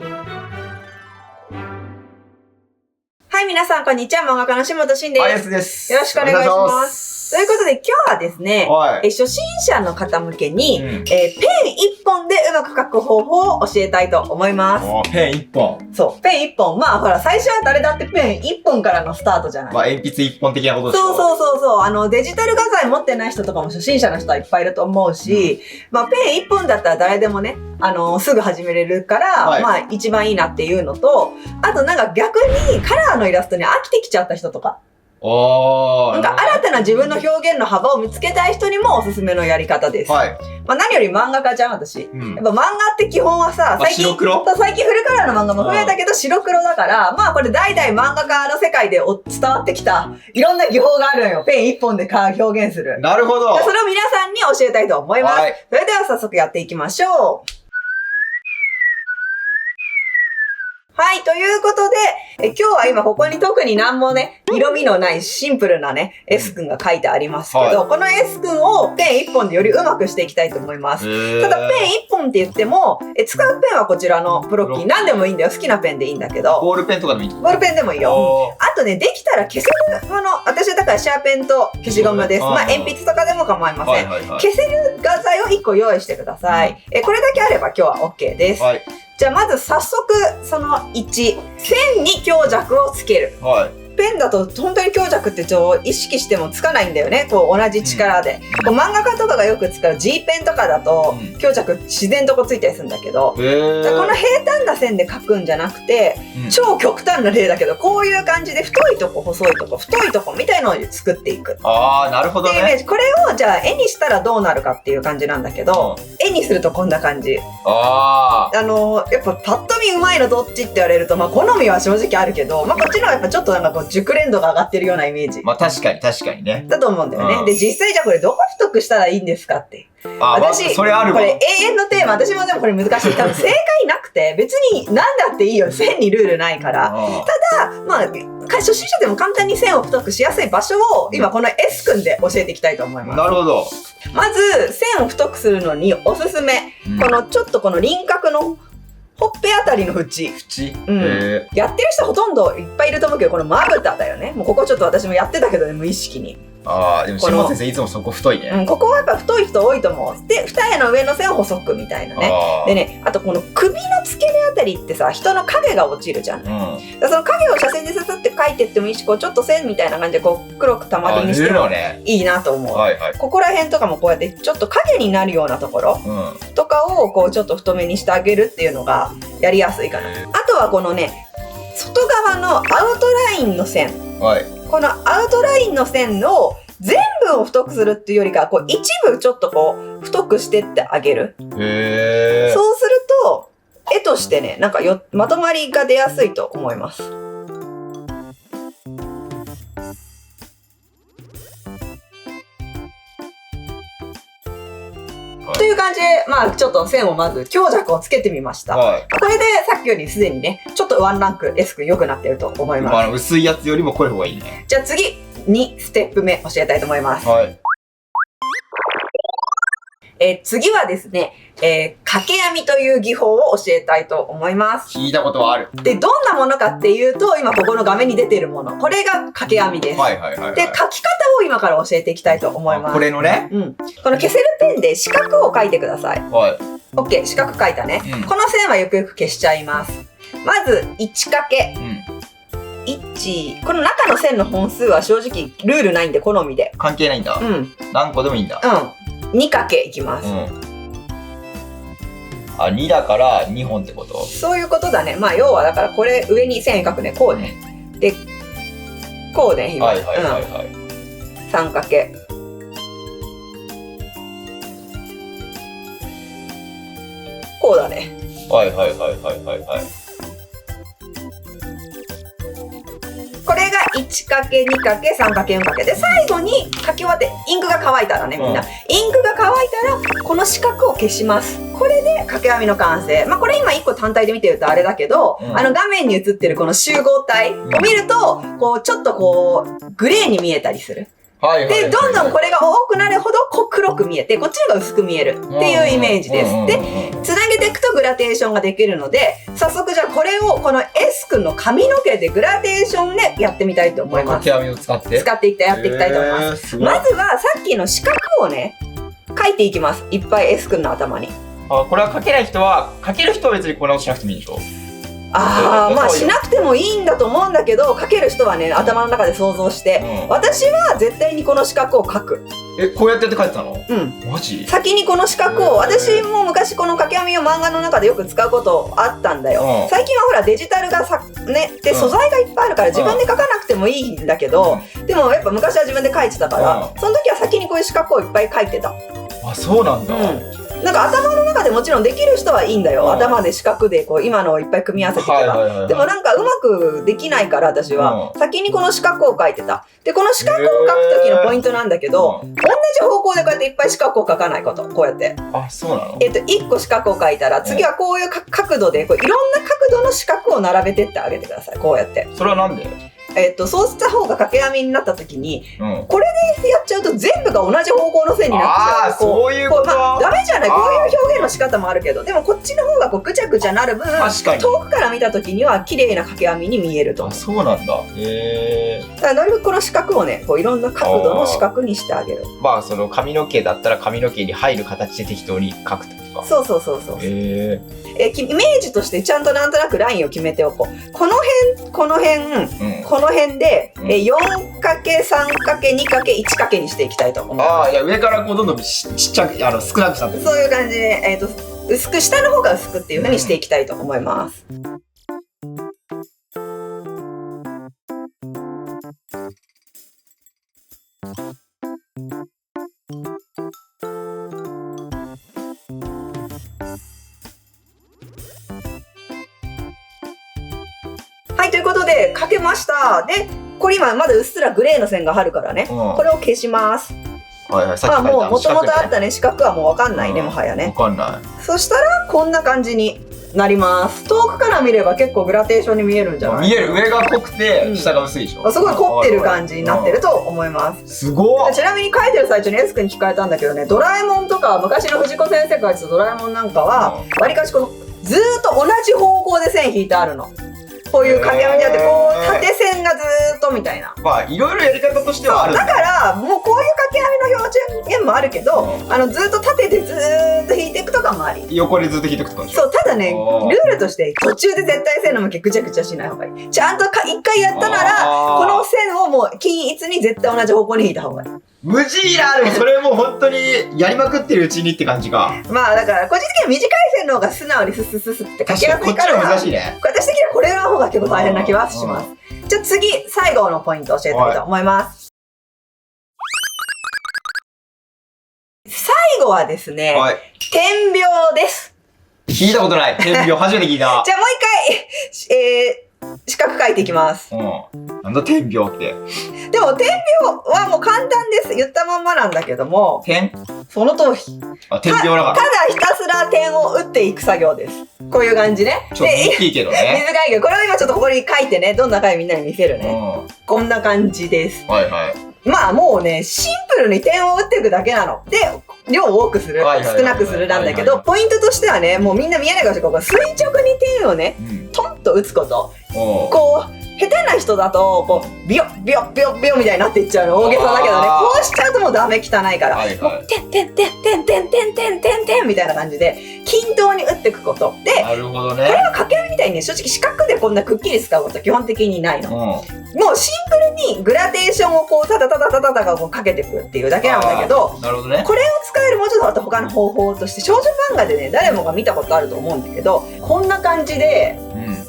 はい、皆さん、こんにちは。漫画家の下本慎です。あやすです。よろしくお願いします。ということで、今日はですね、初心者の方向けに、ペン一本でうまく書く方法を教えたいと思います。ペン一本。そう、ペン一本。まあ、ほら、最初は誰だってペン一本からのスタートじゃない。まあ、鉛筆一本的なことでしょ。そう。デジタル画材持ってない人とかも初心者の人はいっぱいいると思うし、まあ、ペン一本だったら誰でもね、すぐ始めれるから、まあ、一番いいなっていうのと、あとなんか逆にカラーのイラストに飽きてきちゃった人とか。なんか新たな自分の表現の幅を見つけたい人にもおすすめのやり方です。まあ何より漫画家じゃん、私。やっぱ漫画って基本はさ、最近フルカラーの漫画も増えたけど白黒だから、まあこれ代々漫画家の世界で伝わってきたいろんな技法があるのよ。ペン一本で表現する。なるほど。それを皆さんに教えたいと思います。それでは早速やっていきましょう。はい、ということで、今日は今ここに特に何もね、色味のないシンプルなね、S 君が書いてありますけど、この S 君をペン一本でより上手くしていきたいと思います。ただペン一本って言っても、使うペンはこちらのプロッキー。何でもいいんだよ。好きなペンでいいんだけど。ボールペンとかでもいい？ボールペンでもいいよ。あとね、できたら消せるもの。私はだからシャーペンと消しゴムです。まあ鉛筆とかでも構いません。消せる画材を1個用意してください。これだけあれば今日は OK です。じゃあまず早速その1、線に強弱をつける。ペンだと本当に強弱って意識してもつかないんだよね。こう同じ力で。漫画家とかがよく使う G ペンとかだと強弱自然とついたりするんだけど、この平坦な線で書くんじゃなくて、超極端な例だけど、こういう感じで太いとこ細いとこ太いとこみたいのを作っていく。なるほどね。っていうイメージ。これをじゃあ絵にしたらどうなるかっていう感じなんだけど、絵にするとこんな感じ。やっぱパッと見うまいのどっちって言われると、まあ好みは正直あるけど、まあこっちのはやっぱちょっとなんか熟練度が上がってるようなイメージ。まあ確かにね。だと思うんだよね。で、実際じゃあこれどこ太くしたらいいんですかって。私、それあるわ。これ永遠のテーマ。私もでもこれ難しい。多分正解なくて、別に何だっていいよ。線にルールないから。ただ、まあ、初心者でも簡単に線を太くしやすい場所を今この S 君で教えていきたいと思います。なるほど。まず、線を太くするのにおすすめ。ちょっとこの輪郭のほっぺあたりの縁。やってる人ほとんどいっぱいいると思うけど、このまぶただよね。もうここちょっと私もやってたけどね、無意識に。でも下本先生いつもそこ太いね。ここはやっぱ太い人多いと思う。で、二重の上の線を細くみたいなね。でね、あとこの首の付け根あたりってさ、人の影が落ちるじゃん。その影を斜線でススって描いてってもいいし、ちょっと線みたいな感じで黒く玉りにしてもいいなと思う。ここら辺とかもこうやってちょっと影になるようなところとかをちょっと太めにしてあげるっていうのがやりやすいかな。あとはこのね、外側のアウトラインの線。このアウトラインの線を全部を太くするっていうよりか、一部ちょっと太くしてってあげる。そうすると、絵としてね、なんかまとまりが出やすいと思います。という感じで、まあちょっと線をまず強弱をつけてみました。これでさっきよりすでにね、ちょっとワンランク S 君良くなってると思います。薄いやつよりも濃い方がいいね。じゃあ次、2ステップ目教えたいと思います。次はですね、掛け編みという技法を教えたいと思います。聞いたことはある。で、どんなものかっていうと、今ここの画面に出ているもの。これが掛け編みです。で、書き方を今から教えていきたいと思います。これのね。この消せるペンで四角を書いてください。OK、四角書いたね。この線はよくよく消しちゃいます。まず、1掛け。1、この中の線の本数は正直ルールないんで好みで。関係ないんだ。何個でもいいんだ。2掛けいきます。2だから2本ってこと？そういうことだね。まあ要はだからこれ上に線描くね。こうね。で、こうね、今。3掛け。こうだね。これが1掛け、2掛け、3掛け、4掛けで、最後に書き終わってインクが乾いたらね、みんな。インクが乾いたら、この四角を消します。これで掛け編みの完成。まあこれ今1個単体で見てるとあれだけど、画面に映ってるこの集合体を見ると、ちょっとグレーに見えたりする。で、どんどんこれが多くなるほど黒く見えて、こっちの方が薄く見えるっていうイメージです。で、つなげていくとグラデーションができるので、早速じゃあこれをこの S 君の髪の毛でグラデーションでやってみたいと思います。掛け網を使ってやっていきたいと思います。まずはさっきの四角をね、描いていきます。いっぱい S 君の頭に。これは描けない人は、描ける人は別にこれをしなくてもいいでしょ。まあしなくてもいいんだと思うんだけど、描ける人はね、頭の中で想像して、私は絶対にこの四角を描く。こうやって描いてたの？マジ？先にこの四角を、私も昔この掛け網を漫画の中でよく使うことあったんだよ。最近はほらデジタルがで素材がいっぱいあるから自分で描かなくてもいいんだけど、でもやっぱ昔は自分で描いてたから、その時は先にこういう四角をいっぱい描いてた。あ、そうなんだ。なんか頭の中でもちろんできる人はいいんだよ。頭で四角でこう今のをいっぱい組み合わせていけば。でもなんかうまくできないから私は先にこの四角を描いてた。で、この四角を描く時のポイントなんだけど、同じ方向でこうやっていっぱい四角を描かないこと。こうやって。あ、そうなの？1個四角を描いたら次はこういう角度でこういろんな角度の四角を並べてってあげてください。こうやって。それはなんで？そうした方が掛け網になった時に、これでやっちゃうと全部が同じ方向の線になっちゃう。そういうこと。ダメじゃない。こういう表現の仕方もあるけど、でもこっちの方がこうぐちゃぐちゃなる分、遠くから見た時には綺麗な掛け網に見えると。そうなんだ。だからなるべくこの四角をね、こういろんな角度の四角にしてあげる。まあその髪の毛だったら髪の毛に入る形で適当に描くとか。そう。イメージとしてちゃんとなんとなくラインを決めておこう。この辺で、4×3×2×1× にしていきたいと思います。いや上からこうどんどんちっちゃく少なくしたんです。そういう感じで、薄く下の方が薄くっていう風にしていきたいと思います。はい、ということで描けました。で、これ今まだうっすらグレーの線があるからね、これを消します。もう元々あったね、四角はもうわかんないね、もはやね。わかんない。そしたらこんな感じになります。遠くから見れば結構グラデーションに見えるんじゃない？見える。上が濃くて下が薄いでしょ。すごい凝ってる感じになってると思います。すごい。ちなみに書いてる最中に S 君に聞かれたんだけどね、ドラえもんとか昔の藤子先生が言ってたドラえもんなんかはわりかしこのずーっと同じ方向で線引いてあるの。こういう掛け網であって、こう縦線がずーっとみたいな。まあいろいろやり方としてはある。だからもうこういう掛け網の表現もあるけど、ずっと縦でずーっと引いていくとかもあり。横でずっと引いていくとか。そう、ただね、ルールとして途中で絶対線の向きぐちゃぐちゃしない方がいい。ちゃんと一回やったなら、この線をもう均一に絶対同じ方向に引いた方がいい。無事だ。でもそれもう本当にやりまくってるうちにって感じか。まあだから個人的には短い線の方が素直にスッスッスッって書きやすいから、こっちは難しいね。私的にはこれの方が結構大変な気はします。じゃあ次、最後のポイントを教えたいと思います。最後はですね、点描です。聞いたことない。点描初めて聞いた。じゃあもう一回、四角描いていきます。なんだ点描って。でも点描はもう簡単です。言ったまんまなんだけども。その通り。点描だから。ただひたすら点を打っていく作業です。こういう感じね。ちょっと大きいけどね。短いけど、これを今ちょっとここに書いてね、どんな回みんなに見せるね。こんな感じです。まあもうね、シンプルに点を打っていくだけなの。で、量を多くする、少なくするなんだけど、ポイントとしてはね、もうみんな見えないかもしれないけど、垂直に点をね、トンと打つこと。こう、下手な人だと、こう、ビヨッビヨッビヨッビヨみたいになっていっちゃうの。大げさだけどね、こうしちゃうともうダメ、汚いから。もう、てんてんてんてんてんてんてんてんてんみたいな感じで、均等に打っていくこと。で、なるほどね。これは掛け網みたいにね、正直四角でこんなくっきり使うこと基本的にないの。もうシンプルにグラデーションをこう、タタタタタタタがこうかけていくっていうだけなんだけど、なるほどね。これを使えるもうちょっとまた他の方法として、少女漫画でね、誰もが見たことあると思うんだけど、こんな感じで、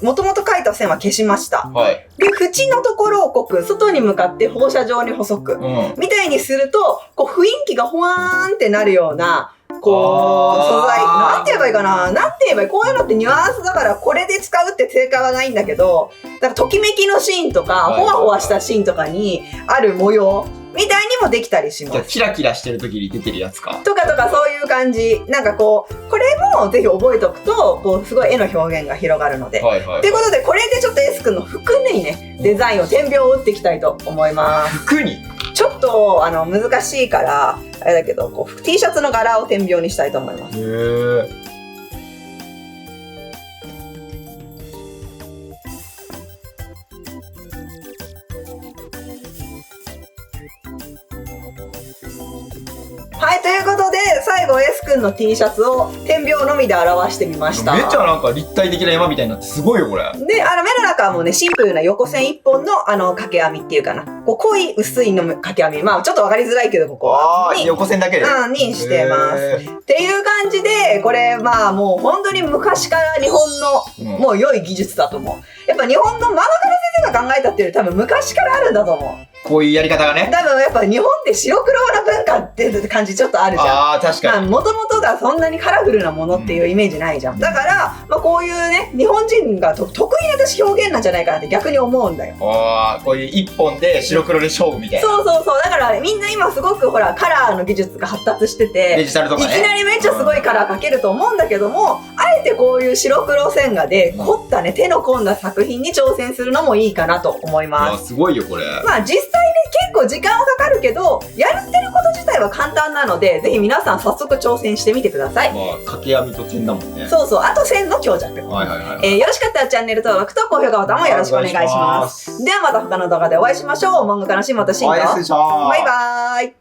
もともと描いた線は消しました。で、縁のところを濃く、外に向かって放射状に細く、みたいにすると、こう雰囲気がほわーんってなるような、こう、素材、なんて言えばいいかな、なんて言えばいい、こういうのってニュアンスだから、これで使うって正解はないんだけど、だからときめきのシーンとか、ほわほわしたシーンとかにある模様、みたいにもできたりします。キラキラしてる時に出てるやつか。とかそういう感じ。なんかこう、これもぜひ覚えておくと、こう、すごい絵の表現が広がるので。ということで、これでちょっと S 君の服にね、デザインを点描を打っていきたいと思います。服にちちょっと難しいからあれだけど、こう T シャツの柄を点描にしたいと思います。へえ。はい、ということで最後 S 君の T シャツを点描のみで表してみました。めっちゃなんか立体的な山みたいになってすごいよこれ。で、目の中もね、シンプルな横線一本の掛け編みっていうかな、こう濃い薄いの掛け編み、まあちょっとわかりづらいけどここは横線だけでにしてます。っていう感じで、これまあもう本当に昔から日本のもう良い技術だと思う。やっぱ日本の漫画家の先生が考えたっていうより多分昔からあるんだと思う。こういうやり方がね。多分やっぱ日本って白黒な文化っていう感じちょっとあるじゃん。ああ、確かに。もともとがそんなにカラフルなものっていうイメージないじゃん。だから、まあこういうね、日本人が得意な私表現なんじゃないかなって逆に思うんだよ。ああ、こういう一本で白黒で勝負みたいな。そうそうそう。だからみんな今すごくほら、カラーの技術が発達してて、デジタルとかね。いきなりめっちゃすごいカラー描けると思うんだけども、あえてこういう白黒線画で凝ったね、手の込んだ作品に挑戦するのもいいかなと思います。すごいよ、これ。まあ実際ね、結構時間はかかるけど、やってること自体は簡単なので、ぜひ皆さん早速挑戦してみてください。まあ、掛け編みと点だもんね。そうそう。あと線の強弱。はいはいはい。よろしかったらチャンネル登録と高評価ボタンもよろしくお願いします。ではまた他の動画でお会いしましょう。漫画家の下本慎と。バイバーイ。